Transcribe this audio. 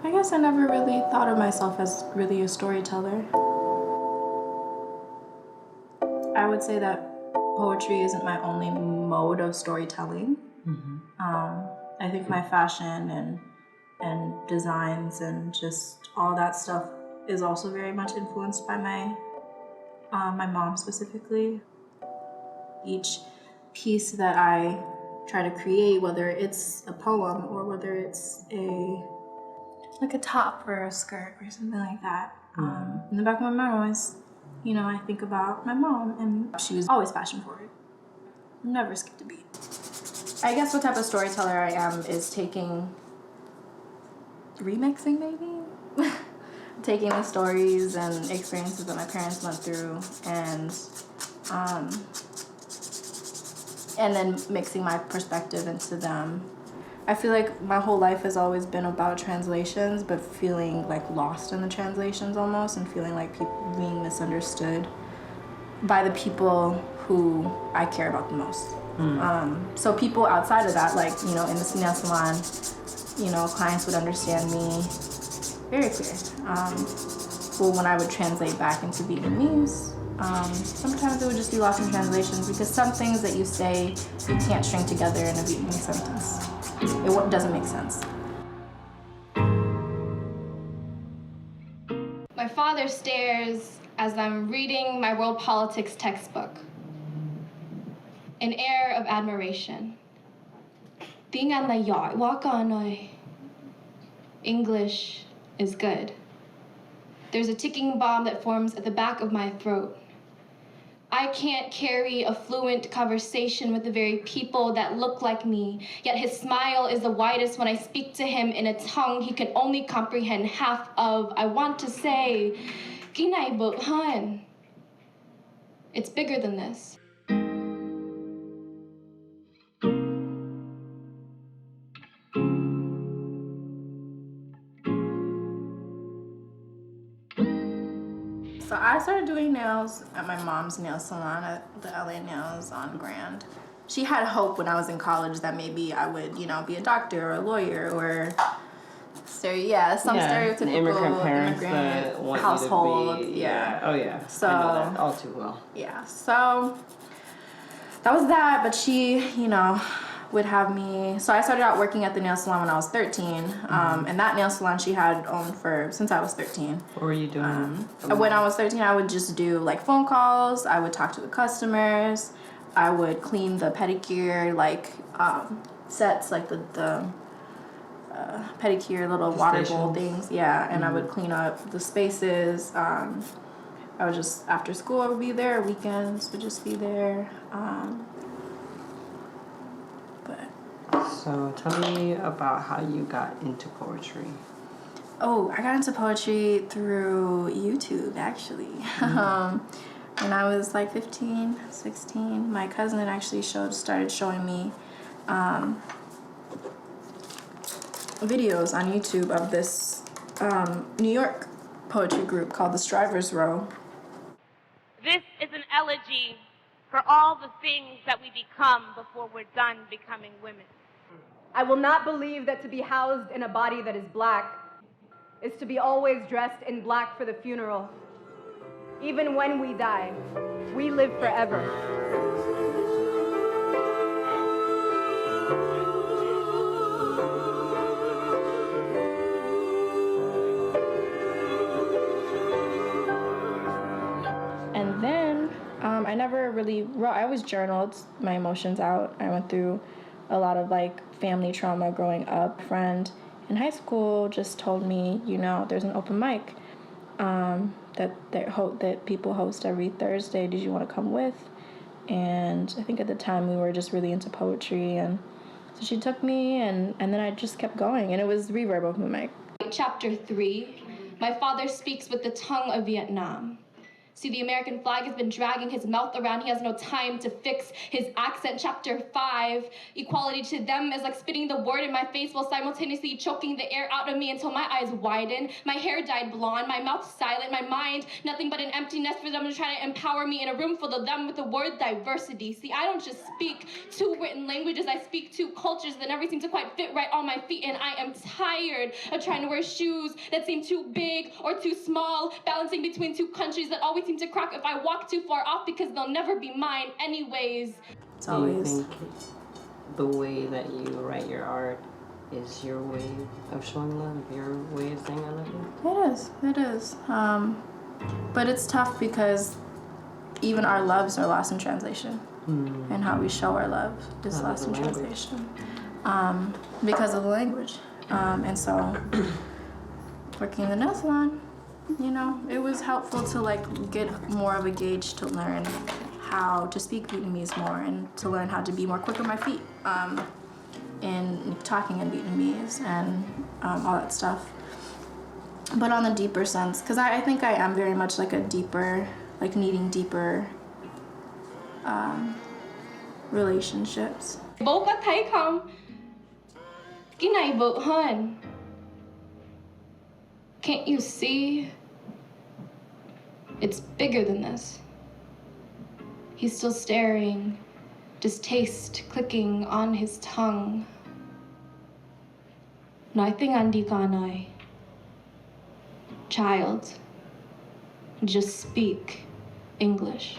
I guess I never really thought of myself as really a storyteller. I would say that poetry isn't my only mode of storytelling. I think my fashion and designs and just all that stuff is also very much influenced by my mom specifically. Each piece that I try to create, whether it's a poem or whether it's like a top or a skirt or something like that, in the back of my mind always, I think about my mom, and she was always fashion forward. Never skipped a beat. I guess what type of storyteller I am is remixing maybe? Taking the stories and experiences that my parents went through and then mixing my perspective into them. I feel like my whole life has always been about translations, but feeling like lost in the translations almost, and feeling like people being misunderstood by the people who I care about the most. So people outside of that, like, in the nail salon, clients would understand me very clear. Well, when I would translate back into Vietnamese, sometimes it would just be lost in translations because some things that you say, you can't string together in a Vietnamese sentence. It doesn't make sense. My father stares as I'm reading my world politics textbook. An air of admiration. Tiếng Anh là giỏi quá con ơi. English is good. There's a ticking bomb that forms at the back of my throat. I can't carry a fluent conversation with the very people that look like me, yet his smile is the widest when I speak to him in a tongue he can only comprehend half of. I want to say, "Cái này bự hơn." It's bigger than this. So I started doing nails at my mom's nail salon at the LA Nails on Grand. She had hope when I was in college that maybe I would, be a doctor or a lawyer or stereotypical immigrant parents that want household. You to be, Oh yeah. So I know that all too well. Yeah. So that was that, but she, would have me. So I started out working at the nail salon when I was 13, and that nail salon she had owned since I was 13. What were you doing? When I was 13, I would just do like phone calls. I would talk to the customers. I would clean the pedicure sets, like the pedicure little water bowl things. Yeah, and I would clean up the spaces. I would just, after school, I would be there. Weekends would just be there. So tell me about how you got into poetry. Oh, I got into poetry through YouTube, actually. When I was like 15, 16, my cousin actually started showing me videos on YouTube of this New York poetry group called the Strivers Row. This is an elegy for all the things that we become before we're done becoming women. I will not believe that to be housed in a body that is black is to be always dressed in black for the funeral. Even when we die, we live forever. And then I never really wrote. I always journaled my emotions out. I went through a lot of family trauma growing up. A friend in high school just told me, there's an open mic that people host every Thursday. Did you want to come with? And I think at the time we were just really into poetry, and so she took me, and then I just kept going, and it was Reverb open mic. Chapter 3, my father speaks with the tongue of Vietnam. See, the American flag has been dragging his mouth around. He has no time to fix his accent. Chapter 5, equality to them is like spitting the word in my face while simultaneously choking the air out of me until my eyes widen. My hair dyed blonde, my mouth silent, my mind nothing but an emptiness for them to try to empower me in a room full of them with the word diversity. See, I don't just speak two written languages, I speak two cultures that never seem to quite fit right on my feet, and I am tired of trying to wear shoes that seem too big or too small, balancing between two countries that always seem to crack if I walk too far off because they'll never be mine anyways. It's Do you always. think the way that you write your art is your way of showing love, your way of saying I love you? It is. But it's tough because even our loves are lost in translation. And how we show our love is lost in translation. Because of the language. And so, working in the nail salon, you know, it was helpful to like get more of a gauge to learn how to speak Vietnamese more and to learn how to be more quick on my feet in talking in Vietnamese and all that stuff. But on the deeper sense, because I think I am very much like a deeper, like needing deeper relationships. Bố có thấy không? Cái này bự hơn. Can't you see? It's bigger than this. He's still staring, distaste clicking on his tongue. Nói tiếng Anh đi con ơi. Child, just speak English.